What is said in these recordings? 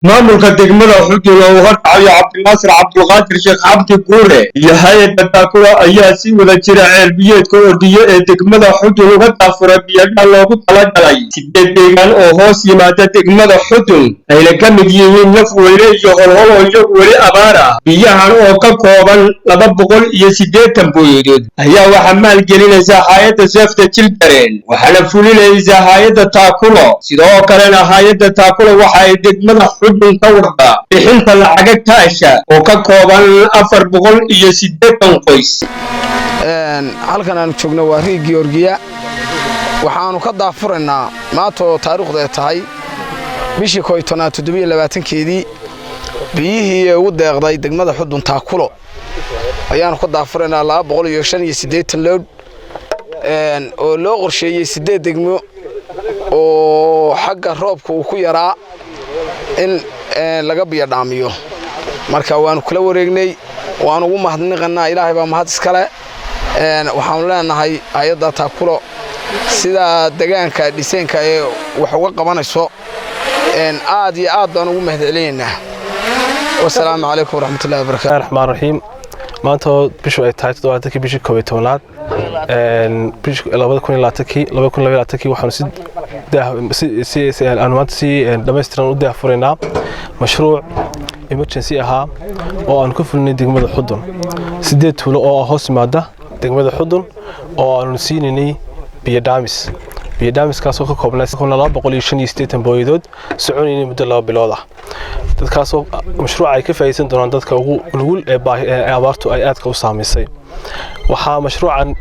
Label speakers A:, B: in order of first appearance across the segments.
A: maamulka degmada Xudun oo hortacay Cabdinaasir Cabdulqaadir Sheekh Cabdi Guure iyo hay'adda Taakula ayaa si wada jira ceelbiyeedka ordiyo ee degmada Xudun uga taafuray biyaha loogu talagalay sideed deegaan oo hoos yimaada degmada Xudun ayna ka mid yihiin Nafweyne iyo Holhol iyo weli abaara biyahan oo ka kooban 280 booyadood ayaa waxa maalgelinaysa hay'adda Save the Children waxaana fulinaysa hay'adda Taakula sidoo kalena hay'adda Taakula waxa ay degmada dawrda bixinta lacag kaasha oo ka kooban 480 qoys
B: halkan aan joogno waa Riigi Orgiya waxaanu ka daafuraynaa maanta taariikhda tahay bishii 27 biyihii ugu deeqday degmada Xudun Taakulo ayaanu ka daafuraynaa 285 lood oo loo qorsheeyay 8 degmo oo xagga roobka uu ku yaraa in laga biyo dhaamiyo marka waanu kala wareegnay waanu ugu mahadnaqnaa Ilaahay baa mahad iskale waxaan leenahay hay'adda Taakulo sida deegaanka dhiseenka ee wax uga qabanayso aad iyo aad baan ugu mahadcelinaynaa wassalaamu calaykum waraxmatullaahi wabarakaatuh
C: rahmaan rahiim maanta bishu ay tahay 7 bishii 12 bishii 2020 waxaanu si dhameystiran u daafuraynaa mashruuc emergency aha oo aan ku fulnay degmada Xudun 8 tuulo oo hoos yimaada degmada Xudun oo aanu siinay biyo dhaamis kaasoo ka koobnaa 285 booyadood soconayna muddo 2 bilood ah dadkaasoo mashruuca ay ka faa'iideysan doonaan dadka ugu nugul ee abaartu ay aadka u saameysay waxa mashruucan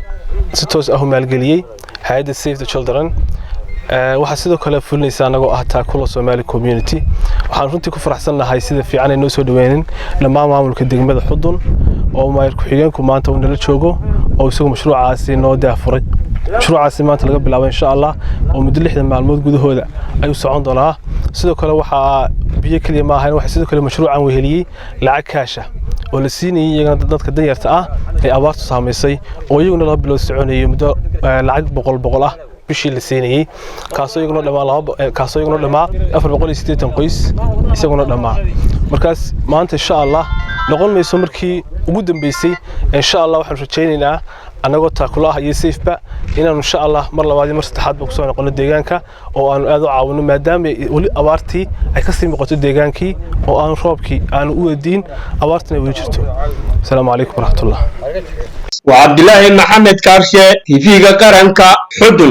C: si toos ah u maalgeliyay hay'adda Save the Children waxa sidoo kale fulinaysa anagoo ah Taakula Somali Community waxaan runtii ku faraxsanahay sida fiican ay noo soo dhaweeyeen dhammaan maamulka degmada Xudun oo maayir ku xigeenku maanta uu nala joogo oo isagu mashruucaasi noo daafuray mashruucaasi maanta laga bilaabo insha Allah oo muddo 6 maalmood gudahooda ay u socon doonaa sidoo kale waxa biyo kaliya ma ahayn waxa sidoo kale mashruucan weheliyay lacag kaasha oo la siinayay iyagana dadka danyarta ah ee abaartu saameysay oo iyaguna 2 bilood soconayay muddo lacag 100 ah bishii la siinayay kaasoo iyaguna dhamaa 480 qoys isaguna dhamaa markaas maanta insha Allah noqon mayso markii ugu dambeysay insha Allah waxaan rajaynaynaa anagoo Taakula iyo Safeba inaan insha Allah mar labaad iyo mar saddexaad ku soo noqono deegaanka oo aan aad u caawino maadaama wali abaartii ay ka sii muuqato deegaankii oo aan roobkii aan u wadiin abaartana way jirto assalaamu calaykum waraxmatullaah
A: وعبد الله محمد كارشة في قرنك حدن